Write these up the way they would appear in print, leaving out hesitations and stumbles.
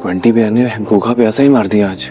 बंटी भैया ने भूखा प्यासा ही मार दिया आज।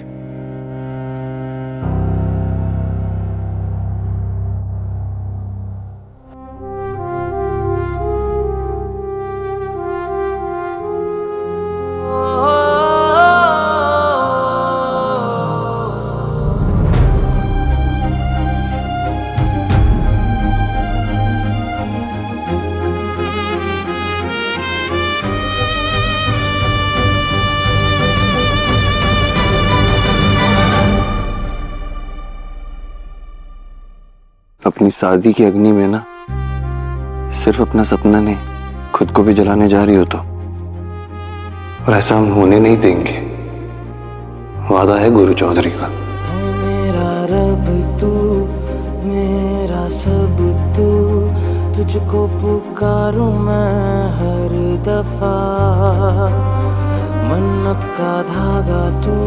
अपनी शादी की अग्नि में ना सिर्फ अपना सपना नहीं खुद को भी जलाने जा रही हो तो, और ऐसा हम होने नहीं देंगे। वादा है गुरु चौधरी का। मेरा रब तू, मेरा सब तू, तुझको पुकारूं मैं हर दफा। मन्नत का धागा तू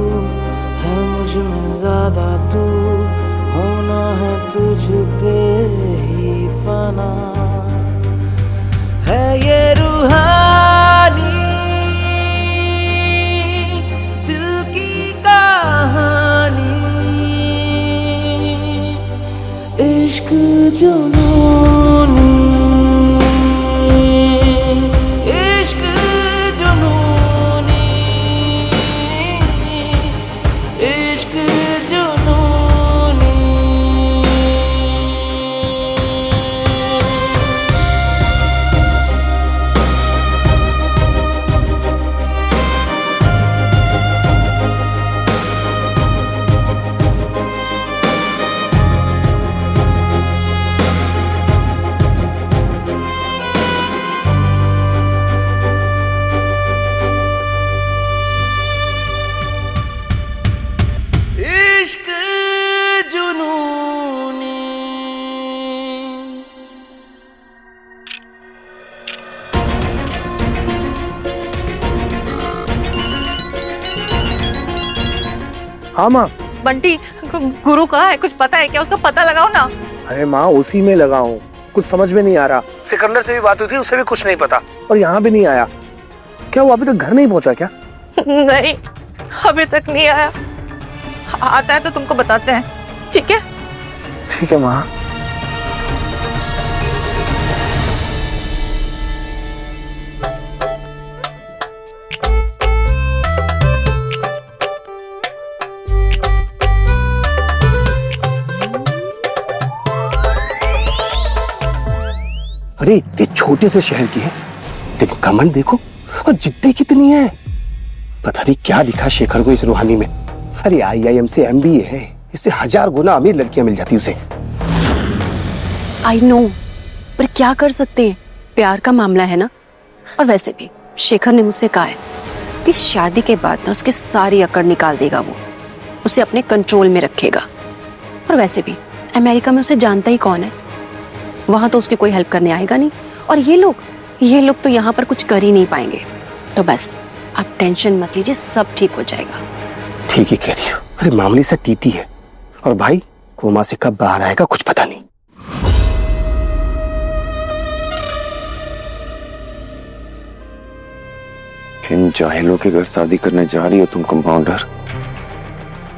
है, मुझ में ज्यादा तू, होना है तुझ पे ही फना। है ये रूहानी दिल की कहानी, इश्क जुनूनी, इश्क जुनूनी, इश्क जुनूनी। इश्क जुनूनी। हाँ माँ। बंटी, गुरु कहाँ है? कुछ पता है क्या? उसका पता लगाओ ना। अरे माँ, उसी में लगा हूँ, कुछ समझ में नहीं आ रहा। सिकंदर से भी बात हुई थी, उससे भी कुछ नहीं पता, और यहाँ भी नहीं आया। क्या वो अभी तक घर नहीं पहुँचा क्या? नहीं, अभी तक नहीं आया। आता है तो तुमको बताते हैं, ठीक है? ठीक है माँ। अरे ये छोटे से शहर की है, देखो घमंड देखो, और जिद्दी कितनी है। पता नहीं क्या दिखा शेखर को इस रूहानी में। अरे IIM से MBA है, इससे 1000 गुना अमीर लड़कियां मिल जाती उसे। आई नो, पर क्या कर सकते हैं, प्यार का मामला है ना। और वैसे भी शेखर ने मुझसे कहा है कि शादी के बाद ना उसकी सारी अकड़ निकाल देगा, वो उसे अपने कंट्रोल में रखेगा। और वैसे भी अमेरिका में उसे जानता ही कौन है, वहां तो उसकी कोई हेल्प करने आएगा नहीं। और ये लोग तो यहाँ पर कुछ कर ही नहीं पाएंगे। तो बस आप टेंशन मत लीजिए, सब ठीक हो जाएगा। ठीक ही कह रही हो। अरे मामले से टीटी है, और भाई कोमा से कब बाहर आएगा कुछ पता नहीं। किन जाहिलों के घर शादी करने जा रही हो तुम कंपाउंडर?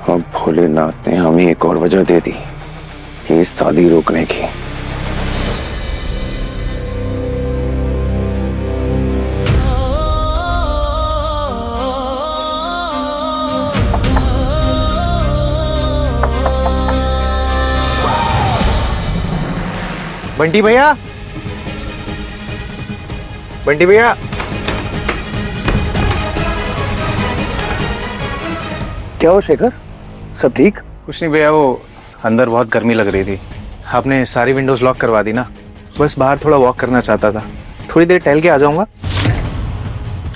अब भोलेनाथ ने हमें एक और वजह दे दी ये शादी रोकने की। बंटी भैया, बंटी भैया, क्या हो शेखर, सब ठीक? कुछ नहीं भैया, वो अंदर बहुत गर्मी लग रही थी, आपने सारी विंडोज लॉक करवा दी ना। बस बाहर थोड़ा वॉक करना चाहता था, थोड़ी देर टहल के आ जाऊंगा।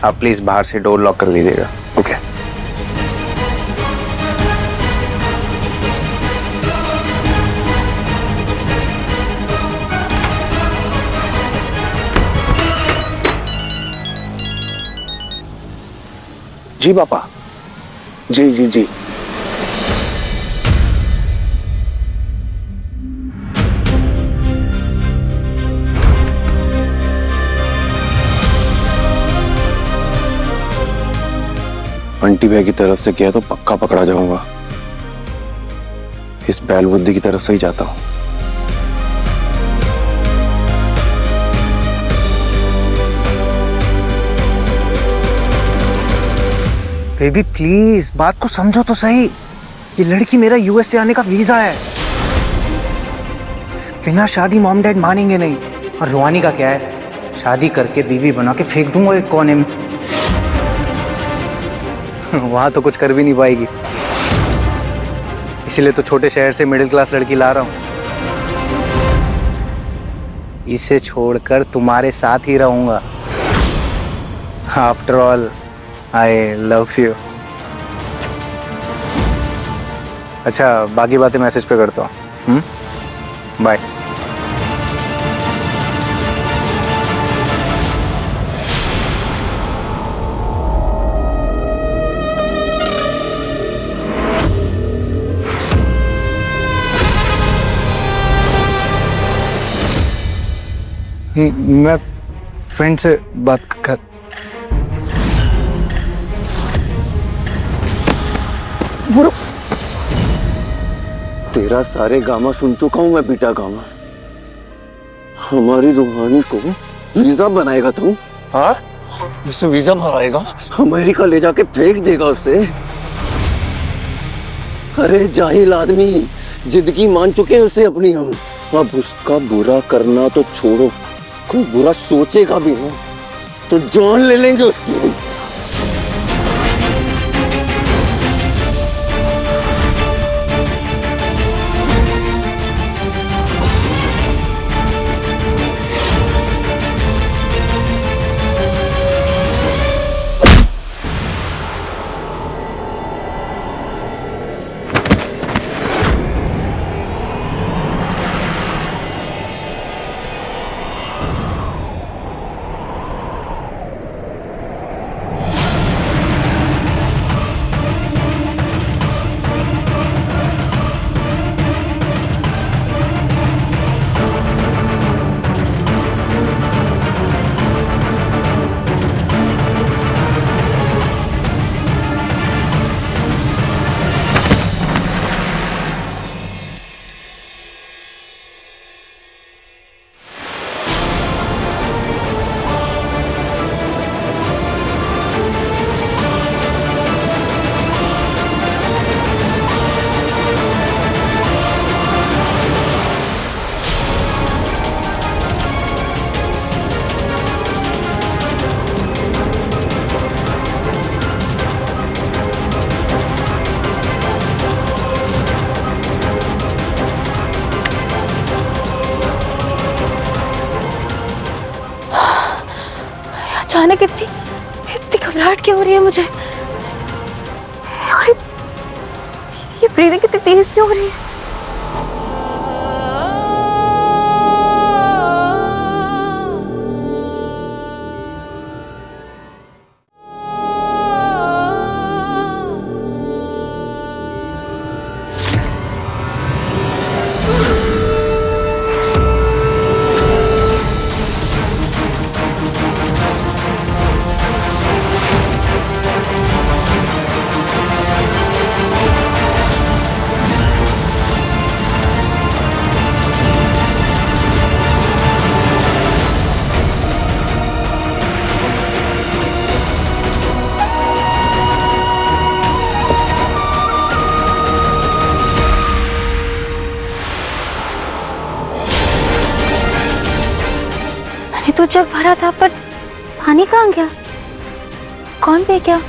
आप प्लीज बाहर से डोर लॉक कर लीजिएगा। ओके। जी पापा, जी जी जी। बंटी भाई की तरफ से किया तो पक्का पकड़ा जाऊंगा। इस बैल बुद्धि की तरफ से ही जाता हूं। बेबी प्लीज बात को समझो तो सही। ये लड़की मेरा यूएस से आने का वीजा है। बिना शादी मॉम डैड मानेंगे नहीं। और रुहानी का क्या है, शादी करके बीवी बना के फेंक दूंगा एक कोने में। वहां तो कुछ कर भी नहीं पाएगी। इसीलिए तो छोटे शहर से मिडिल क्लास लड़की ला रहा हूं। इसे छोड़कर तुम्हारे साथ ही रहूंगा। After all I love you. अच्छा बाकी बातें मैसेज पे करता हूँ। बाय। मैं फ्रेंड से बात कर। तेरा सारे गामा सुन चुका हूं मैं बेटा गामा। हमारी रूहानी को वीजा बनाएगा तू? हाँ, इसे वीजा बनाएगा, अमेरिका ले जाके फेंक देगा उसे। अरे जाहिल आदमी, जिंदगी मान चुके हैं उसे अपनी हम। अब उसका बुरा करना तो छोड़ो, कोई बुरा सोचेगा भी ना तो जान ले लेंगे उसकी। अचानक इतनी इतनी घबराहट क्यों हो रही है मुझे? और ये ब्रीदिंग कितनी तेज क्यों हो रही है? तो जग भरा था पर पानी कहाँ गया? कौन पी गया?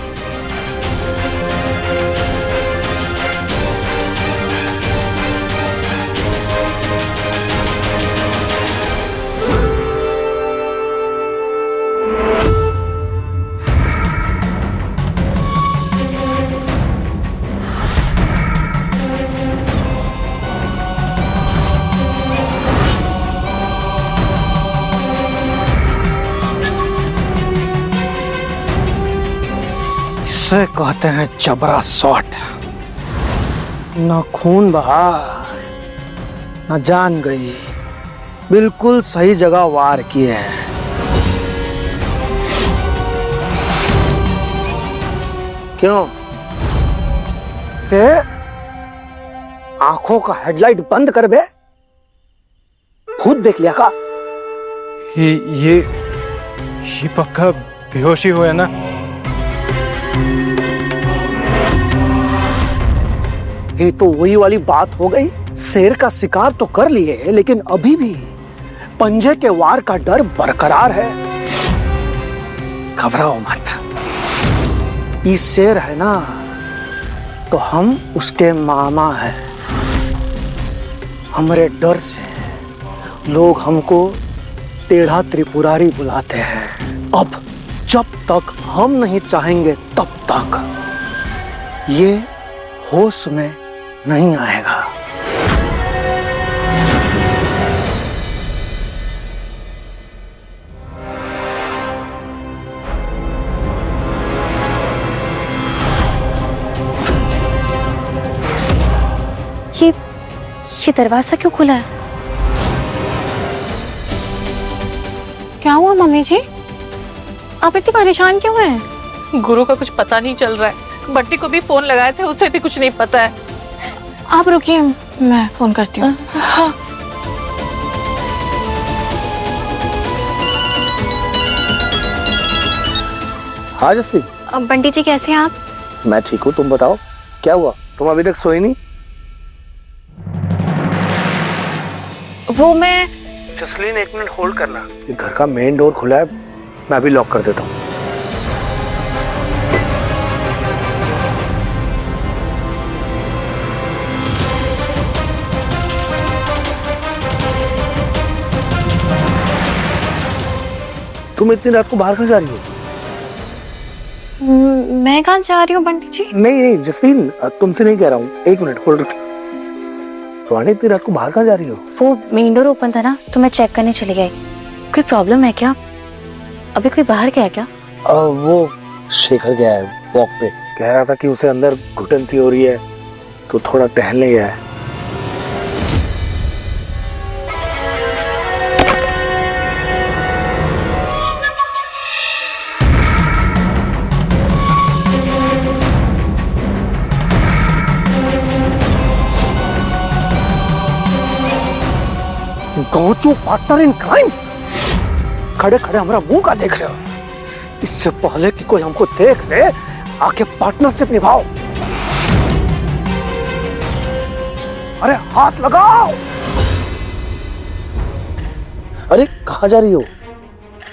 इसे कहते हैं जबरा शॉट। न खून बहा न जान गई, बिल्कुल सही जगह वार किए हैं। क्यों ते आंखों का हेडलाइट बंद कर बे, खुद देख लिया का? ये पक्का बेहोशी हुआ ना? ये तो वही वाली बात हो गई। शेर का शिकार तो कर लिए, लेकिन अभी भी पंजे के वार का डर बरकरार है। घबराओ मत, ये शेर है ना तो हम उसके मामा हैं। हमारे डर से लोग हमको टेढ़ा त्रिपुरारी बुलाते हैं। अब जब तक हम नहीं चाहेंगे तब तक ये होश में नहीं आएगा। ये दरवाजा क्यों खुला है? क्या हुआ मम्मी जी? आप इतनी परेशान क्यों हैं? गुरु का कुछ पता नहीं चल रहा है। बंटी को भी फोन लगाए थे, उसे भी कुछ नहीं पता है। आप रुकिए, मैं फोन करती हूँ। हाँ। हाँ जस्सी, बंटी जी कैसे हैं आप? मैं ठीक हूँ, तुम बताओ क्या हुआ? तुम अभी तक सोई नहीं? वो मैं जसलीन, 1 मिनट होल्ड करना। ये घर का मेन डोर खुला है, मैं अभी लॉक कर देता हूँ। तुम इतनी रात को बाहर कहाँ जा रही हो? मैं कहाँ जा रही हूँ बंटी जी? नहीं जसलीन, तुमसे नहीं कह रहा हूँ। 1 मिनट होल्ड रख। रोहानी, इतनी रात को बाहर कहाँ जा रही हो? वो मेन डोर ओपन था ना, तो मैं चेक करने चली गई। कोई प्रॉब्लम है क्या? अभी कोई बाहर गया क्या? वो शेखर गया है वॉक पे। कह रहा था कि उसे अंदर घुटन सी हो रही है, तो थोड़ा टहलने गया है। गौचू पार्टनर इन क्राइम, खड़े खड़े हमारा मुंह का देख रहे हो? इससे पहले कि कोई हमको देख ले, आके पार्टनरशिप निभाओ। अरे हाथ लगाओ। अरे कहाँ जा रही हो?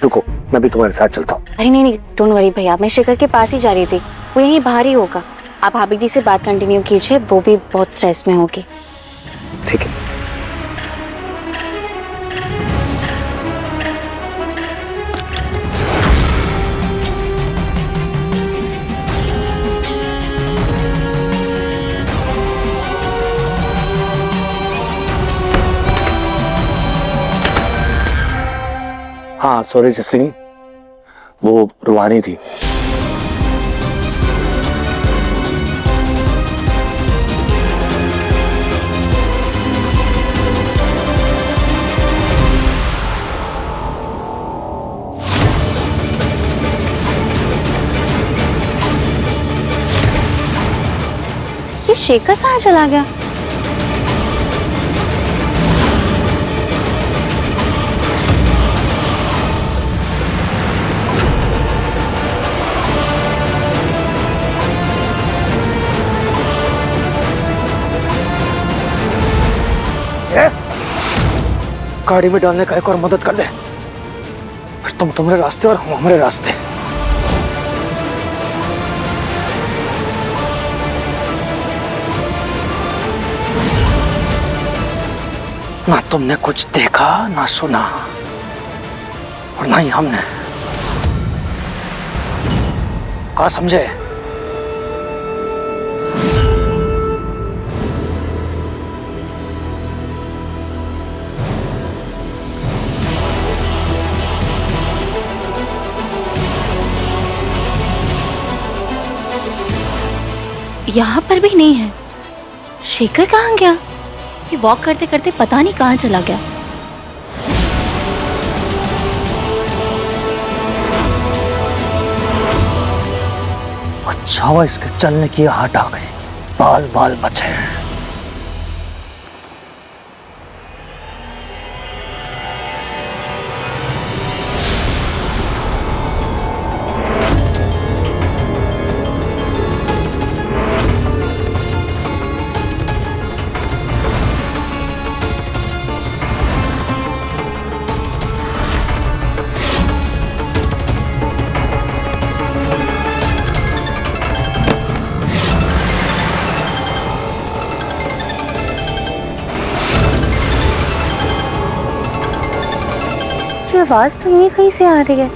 रुको, मैं भी तुम्हारे साथ चलता हूँ। अरे नहीं, डोंट वरी भैया, मैं शेखर के पास ही जा रही थी। वो यहीं बाहर ही होगा। आप भाभी जी से बात कंटिन्यू कीजिए, वो भी बहुत स्ट्रेस में होगी। ठीक है। हाँ सॉरी जसलीन, वो रुहानी थी। ये शेखर कहाँ चला गया? गाड़ी में डालने का एक और मदद कर दे, फिर तुम तुम्हारे रास्ते और हम हमारे रास्ते। ना तुमने कुछ देखा ना सुना, और ना ही हमने। कहा समझे? यहाँ पर भी नहीं है। शेखर कहाँ गया? ये वॉक करते करते पता नहीं कहाँ चला गया। अच्छा हुआ इसके चलने की आहट आ गई, बाल बाल बचे। ये आवाज तो यहीं कहीं से आ रही है।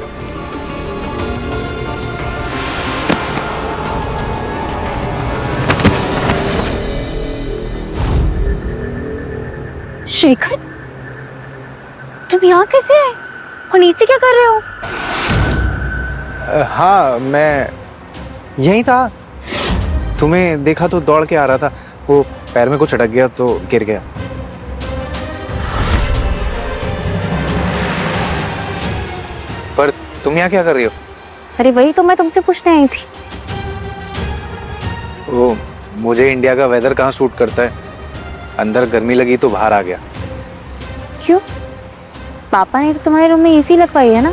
शेखर, तुम यहाँ कैसे आए और नीचे क्या कर रहे हो? हाँ, मैं यहीं था। तुम्हें देखा तो दौड़ के आ रहा था, वो पैर में कुछ अटक गया तो गिर गया। पर तुम यहाँ क्या कर रही हो? अरे वही तो मैं तुमसे पूछने आई थी। वो मुझे इंडिया का वेदर कहाँ सूट करता है, अंदर गर्मी लगी तो बाहर आ गया। क्यों? पापा ने तो तुम्हारे रूम में एसी लगवाई है ना?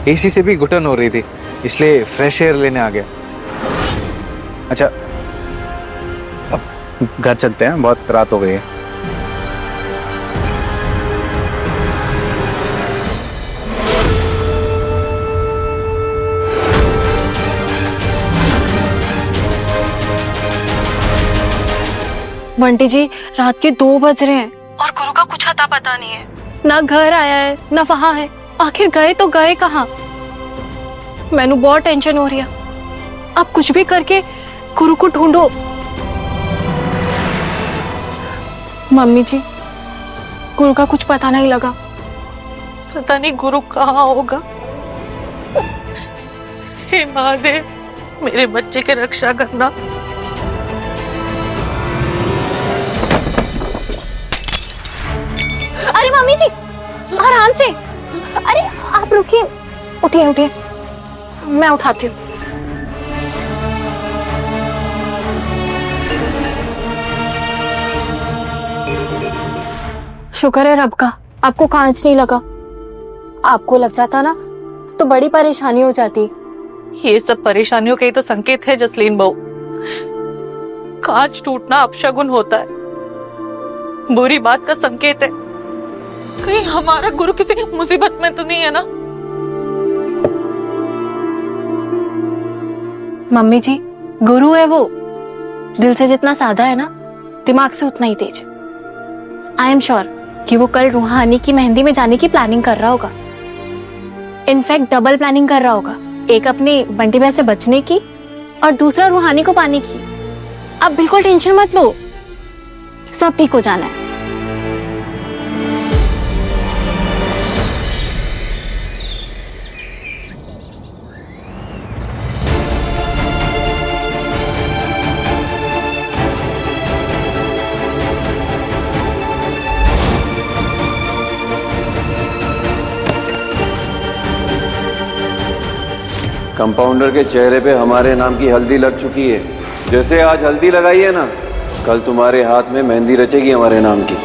एसी से भी घुटन हो रही थी, इसलिए फ्रेश एयर लेने आ गया। अच्छा, अब घर चलते हैं, बहुत रात हो गई है। बंटी जी, रात के 2 बज रहे हैं और गुरु का कुछ अता पता नहीं है। ना घर आया है ना वहां है। आखिर गए तो गए कहाँ? मैनू बहुत टेंशन हो रही है। आप कुछ भी करके गुरु को ढूंढो। मम्मी जी, गुरु का कुछ पता नहीं लगा। पता नहीं गुरु कहाँ होगा। हे महादेव, मेरे बच्चे की रक्षा करना। अरे मम्मी जी, आराम से। अरे आप रुकिए, उठिए उठिए, मैं उठाती हूँ। शुक्र है रब का, आपको कांच नहीं लगा। आपको लग जाता ना तो बड़ी परेशानी हो जाती। ये सब परेशानियों के ही तो संकेत है जसलीन बहू। कांच टूटना अपशगुन होता है, बुरी बात का संकेत है। कहीं हमारा गुरु किसी मुसीबत में तो नहीं है ना? मम्मी जी, गुरु है वो, दिल से जितना सादा है ना, दिमाग से उतना ही तेज। आई एम श्योर कि वो कल रूहानी की मेहंदी में जाने की प्लानिंग कर रहा होगा। इनफैक्ट डबल प्लानिंग कर रहा होगा, एक अपने बंटी भाई से बचने की और दूसरा रूहानी को पाने की। आप बिल्कुल टेंशन मत लो, सब ठीक हो जाना है। कंपाउंडर के चेहरे पे हमारे नाम की हल्दी लग चुकी है। जैसे आज हल्दी लगाई है ना, कल तुम्हारे हाथ में मेहंदी रचेगी हमारे नाम की।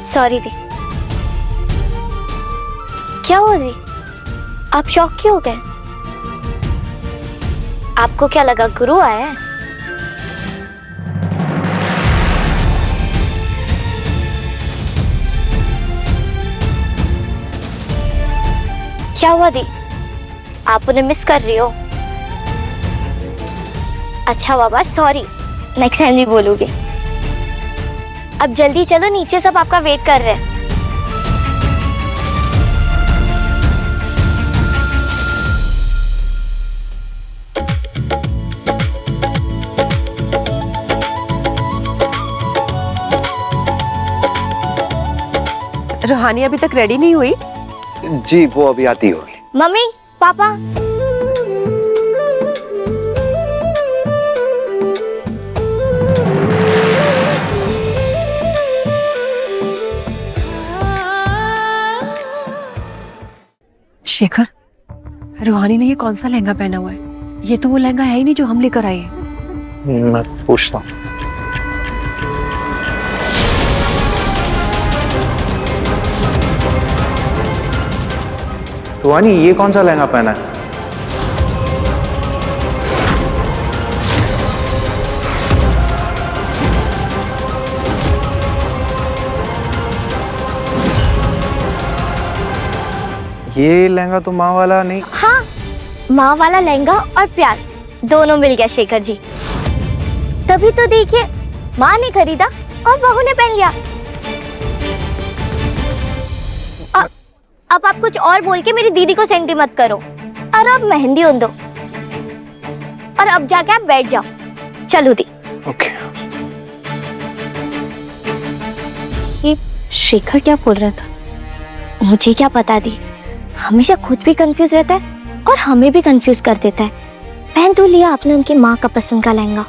सॉरी दी। क्या हुआ दी? आप शॉक क्यों हो गए? आपको क्या लगा गुरु आया है? क्या हुआ दी? आप उन्हें मिस कर रही हो? अच्छा बाबा, सॉरी, नेक्स्ट टाइम नहीं बोलूंगी। अब जल्दी चलो, नीचे सब आपका वेट कर रहे हैं। रूहानी अभी तक रेडी नहीं हुई? जी वो अभी आती होगी। मम्मी, पापा, शेखर, रूहानी ने ये कौन सा लहंगा पहना हुआ है? ये तो वो लहंगा है ही नहीं जो हम लेकर आए हैं। मैं पूछता हूँ। रूहानी, ये कौन सा लहंगा पहना है? ये लहंगा तो माँ वाला नहीं। हाँ, माँ वाला लहंगा और प्यार दोनों मिल गया शेखर जी। तभी तो देखिए, माँ ने खरीदा और बहू ने पहन लिया। अब आप कुछ और बोल के मेरी दीदी को सेंटी मत करो। और अब मेहंदी उन दो और अब जाके आप बैठ जाओ। चलो दी। ओके। ये शेखर क्या बोल रहा था? मुझे क्या पता दी, हमेशा खुद भी कंफ्यूज रहता है और हमें भी कंफ्यूज कर देता है। पहन तो लिया आपने उनकी माँ का पसंद का लहंगा,